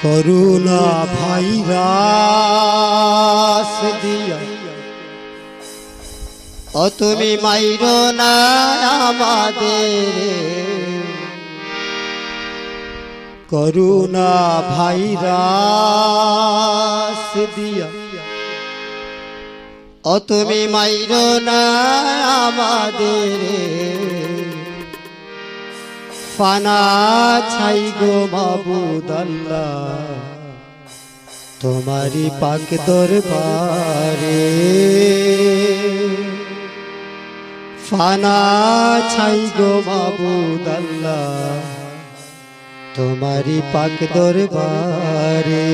করুণা virus দিয়া ও তুমি মাইরো না আমাদের, করুণা ভাইরাস দিয়া ও তুমি মাইরো না আমাদের, ফানা ছাই গো মাবুদ আল্লাহ তোমারি পাক দরবারে, ফানা ছাই গো মাবুদ আল্লাহ তোমারি পাক দরবারে।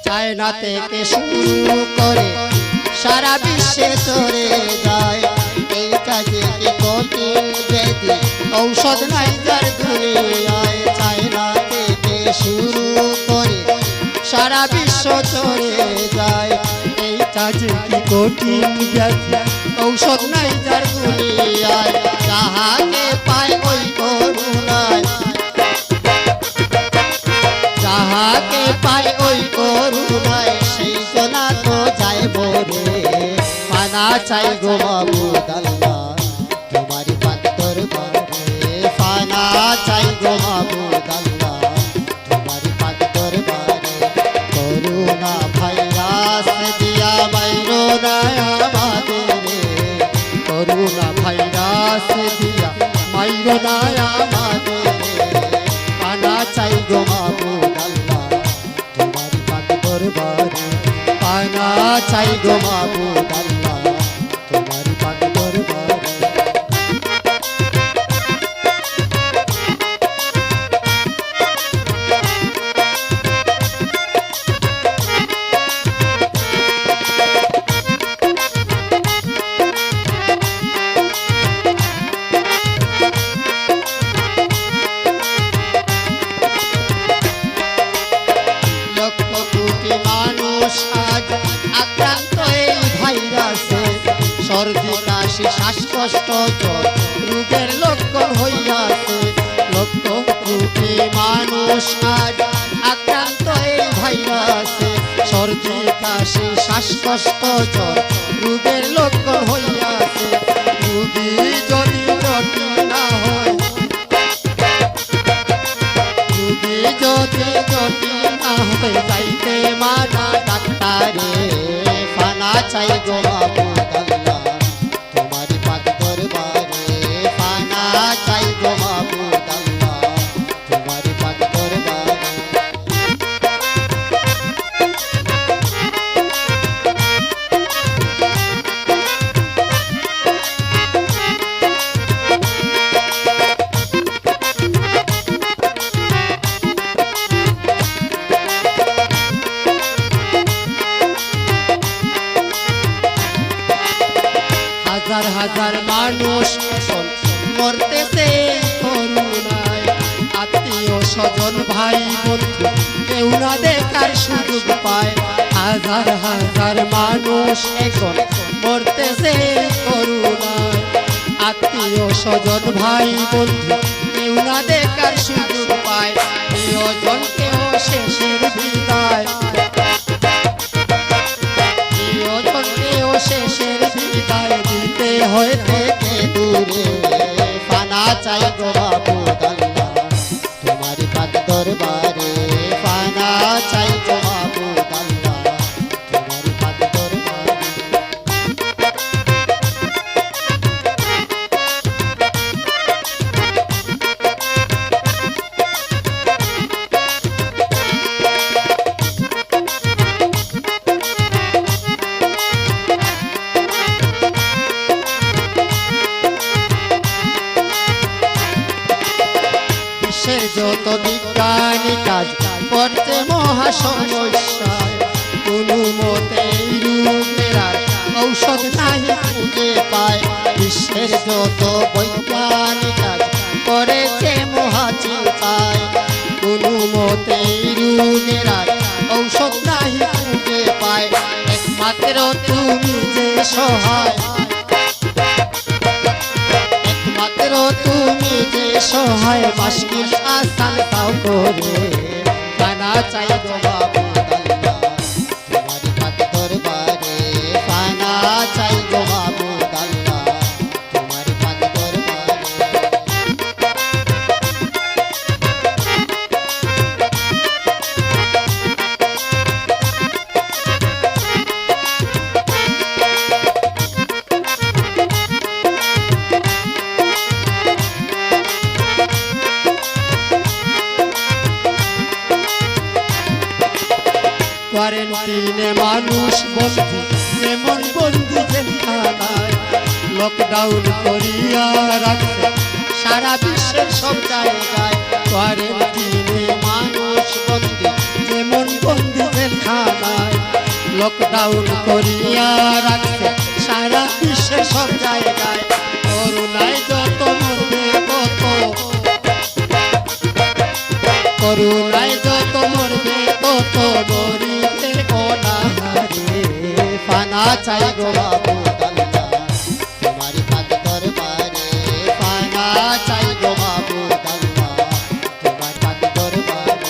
চায়না থেকে শুরু করে সারা বিশ্বে চলে যায়, এই কাজে কি কঠিন ব্যাধি ঔষধ নাই যার দুনিয়ায়। চায়না থেকে শুরু করে সারা বিশ্ব চলে যায়, এই কাজে কি কঠিন ব্যাধি ঔষধ নাই যার দুনিয়ায়। যাহাকে পায় ওই করুণায়, যাহাকে পায় ওই করুণায় সেই জনা তো যায় বরে, পানা চাই গো মাবুদ আল্লাহ তোমারি পাক দরবারে, পানা চাই গো মাবুদ আল্লাহ তোমারি পাক দরবারে। করুণা ভাইরাস দিয়া মাইরো না আমাদের, করুণা ভাইরাস দিয়া মাইরো না আমাদের, পানা চাই গো মাবুদ আল্লাহ তোমারি পাক দরবারে, পানা চাই গো মাবুদ আল্লাহ তোমারি পাক দরবারে। সর্দি কাশি শ্বাসকষ্ট জ্বর রোগের লক্ষণ হইয়াছে, লক্ষ কোটি মানুষ আজ আক্রান্ত এই ভাইরাসে। সর্দি কাশি শ্বাসকষ্ট জ্বর রোগের লক্ষণ হইয়াছে, রোগী যদি জটিল না হয়, রোগী যদি জটিল না হয় যাইতে মানা ডাক্তারে, ফানা চাই গো মাবুদ আল্লাহ তোমারি পাক দরবারে, পানা চাই গো মাবুদ আল্লাহ তোমারি পাক দরবারে। হাজার হাজার মানুষ মরতেছে করুণায়, আত্মীয় স্বজন ভাই বন্ধু কেউ না দেখার সুযোগ পায়। হাজার হাজার মানুষ এখন মরতেছে করুণায়, আত্মীয় স্বজন ভাই বন্ধু কেউ না দেখার সুযোগ পায়। প্রিয়জনকেও শেষের বিদায়, যত বৈজ্ঞানিক কাজ করেছে মহাচিন্তায়, কোনো মতেই রোগের আর ঔষধ নাই খুঁজে পায়। একমাত্র তুমি যে সহায়, একমাত্র তুমি যে সহায়, মুশকিল আসান পাও করে। পানা চাই গো মাবুদ আল্লাহ তোমার পাক দরবারে, পানা চাই গো মাবুদ আল্লাহ তোমার পাক দরবারে। কোয়ারেন্টিনে মানুষ বন্দী, এমন বন্দী জেলখানায়, লকডাউন করিয়া রাখছে সারা বিশ্বের সব জায়গায়। কোয়ারেন্টিনে মানুষ বন্দী, যেমন বন্দী জেলখানায়, লকডাউন করিয়া রাখছে সারা বিশ্বের সব জায়গায়। করুণায় যত মরবে তত, করুণায় যত মরবে তত মরিতে অনাহারে। পানা চাই গো মাবুদ আল্লাহ তোমার পাক দরবারে, পানা চাই গো মাবুদ আল্লাহ তোমার পাক দরবারে।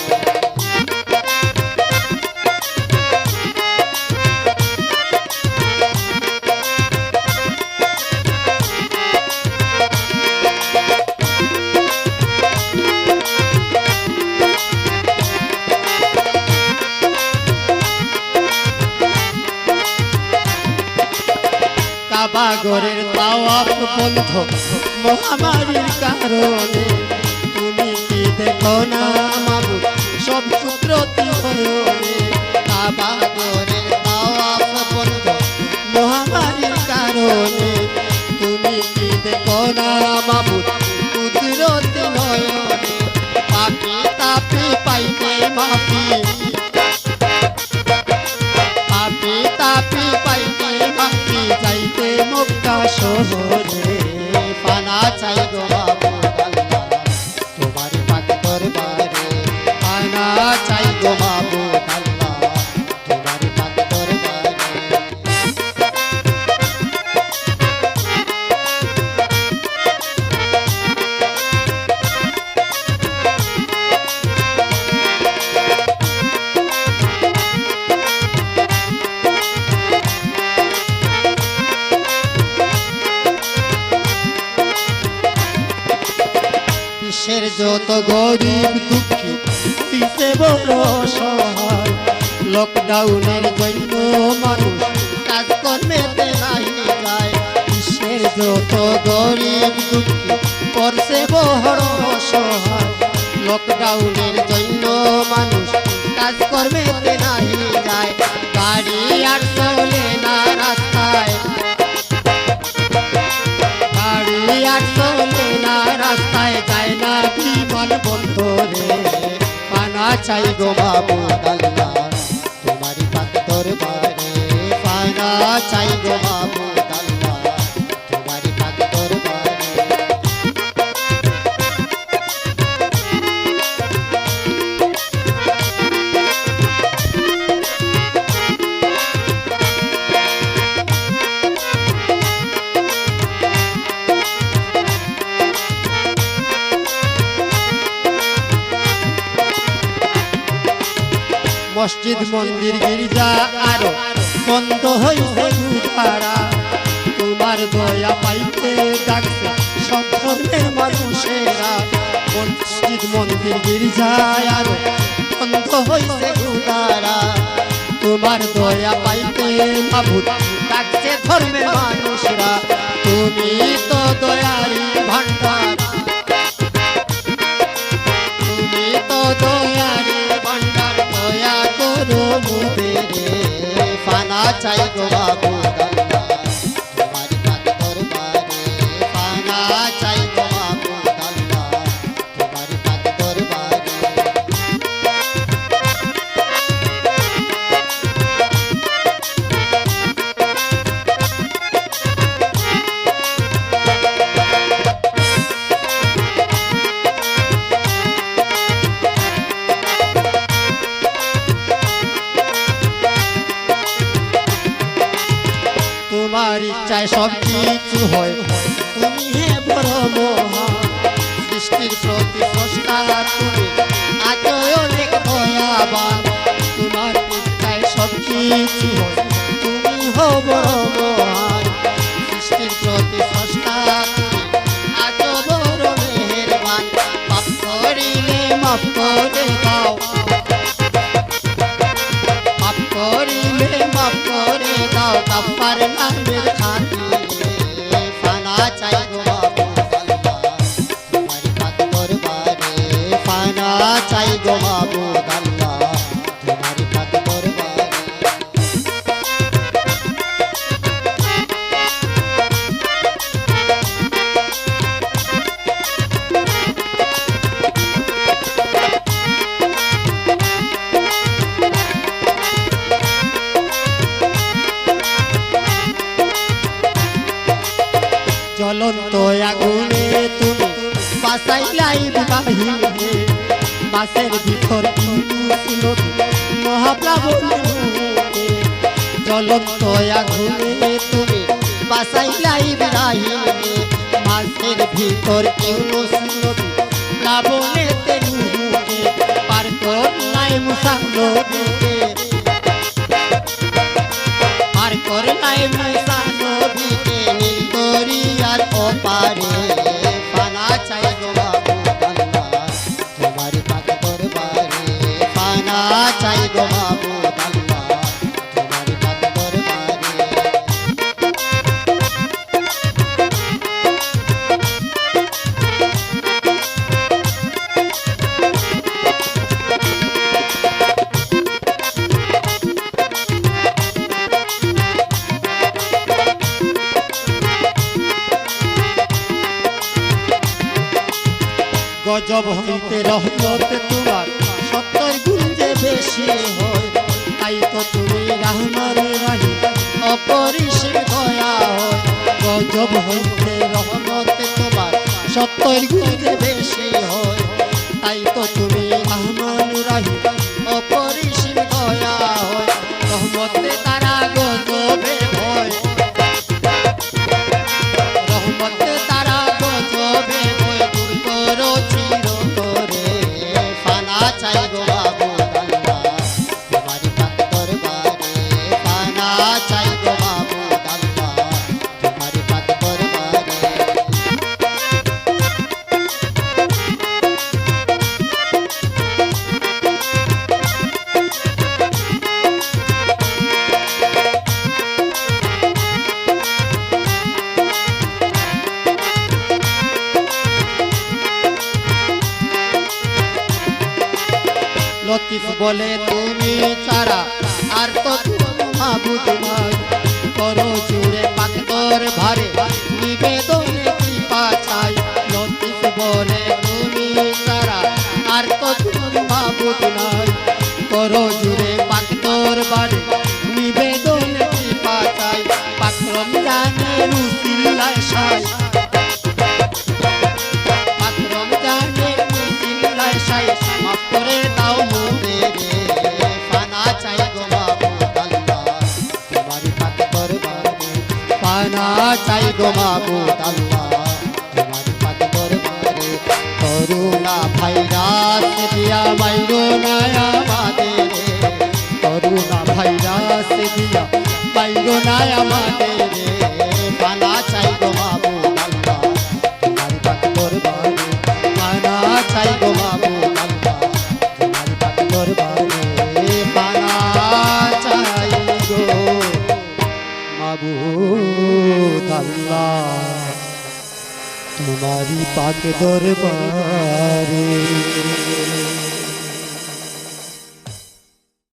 কাবাগরের তাওয়াফ বন্ধ মহামারীর কারণে, তুমি কি দেখো না মাবুদ সব কুদরতি হরণে। কাবাগরের তাওয়াফ বন্ধ মহামারীর কারণে, তুমি কি দেখো না মাবুদ কুদরতি নয়নে। পাপি তাপি পাইতে মাফি, পাপি তাপি পাইতে মাফি, যাইতে মক্কা শহরে। পানা চাই গো মাবুদ আল্লাহ তোমার পাক দরবারে, পানা চাই গো মাবুদ আল্লাহ তোমার পাক দরবারে। বিশ্বের যত গরিব দুঃখী হইছে বড় সহায়, লকডাউনের জন্য মানুষ কাজকর্মেতে নাই যায়। বিশ্বের যত গরিব দুঃখী করছে বড় সহায়, লকডাউনের জন্য মানুষ কাজকর্মেতে নাই যায়। গাড়ি আর চলে না রাস্তায়, গাড়ি আর চলে না রাস্তায়, যায় না বিমান বন্দরে। পানা চাই গো মাবুদ আল্লাহ তোমার পাক দরবারে, পানা চাই গো মাবুদ আল্লাহ তোমার পাক দরবারে। মসজিদ মন্দির গির্জা আরো বন্ধ হইছে গুহারা, তোমার দয়া পাইতে ডাকছে সব ধর্মের মানুষেরা। মসজিদ মন্দির গির্জা আরো বন্ধ হইছে গুহারা, তোমার দয়া পাইতে মাবুদ ডাকছে ধর্মের মানুষরা। তুমি তো দয়ারি ভান্ডার, তুমি তো দয়ারি ভান্ডার, দয়া করো মুদেরে। পানা চাই গো মাবুদ আল্লাহ তোমার পাক দরবারে, পানা চাই গো মাবুদ আল্লাহ তোমার পাক দরবারে। তোমার ইচ্ছায় সব কিছু হয় তুমি হে বড় মহান সৃষ্টির প্রতি স্রষ্টা তুমি আজ অনেক দয়াবান তোমার ইচ্ছায় সব কিছু হয় তুমি হো বড় মহান সৃষ্টির প্রতি স্রষ্টা তুমি আজ বড় মেহেরবান পাপ করিলে মাফ করে দাও মাফ করিলে মাফ করে দাও কাফার নামের খাতিরে ফানা চাই গো মাবুদ আল্লাহ তোমার পাক দরবারে ফানা চাই গো মাবুদ আল্লাহ তোমার পাক দরবারে জ্বলন্ত আগুনে তুমি বাঁচাইলাই ইব্রাহিমকে মাছের ভিতর ছিল মহাপ্লাবনে জ্বলন্ত আগুনে তুমি বাঁচাইলাই ইব্রাহিমকে মাছের ভিতর ইউনুস নবী প্লাবনেতে নূহকে পার করলাই মুসা নবীকে পার করলাই মুসা নবীকে নীল দরিয়ার ওপারে পানা চাই গো মাবুদ আল্লাহ তোমার পাক দরবারে পানা চাই গো মাবুদ আল্লাহ তোমার পাক দরবারে গজব হইতে রহমত তোমার 70 গুণ যে বেশি হয় তাই তো তুমি রহমান রহিম অপরিসীম দয়া হয় গজব হইতে রহমত তোমার 70 গুণ যে বেশি হয় তাই তো তুমি রহমান রহিম অপরিসীম দয়া হয় রহমতে তারা গজবে ভয় রহমতে তারা গজবে ভয় দূর করো চিরতরে ফানা চাই গো মাবুদ আল্লাহ তোমার পাক দরবারে ফানা চাই গো মাবুদ আল্লাহ তোমার পাক দরবারে লতিফ বলে তুমি ছাড়া আর তো মাবুদ নাই করো জুড়ে পাক দরবারে নিবেদনে কৃপা চাই লতিফ বলে তুমি ছাড়া আর তো মাবুদ নাই করো জুড়ে পাক দরবারে নিবেদনে কৃপা চাই পাক রমজানের উসিলায় সাই পাক রমজানের উসিলায় সাই মাফ করে দাও মোদেরে ফানা চাই গো মাবুদ আল্লাহ তোমার পাক দরবারে ফানা চাই গো মাবুদ আল্লাহ তোমার পাক দরবারে করুণা ভাইরাস দিয়া মাইরো না আমাদের করুণা ভাইরাস দিয়া মাইরো না আমাদের ফানা চাই গো মাবুদ আল্লাহ তোমার পাক দরবারে ফানা চাই গো মাবুদ আল্লাহ তোমার পাক দরবারে ফানা চাই গো মাবুদ আল্লাহ তোমারি পাক দরবারে।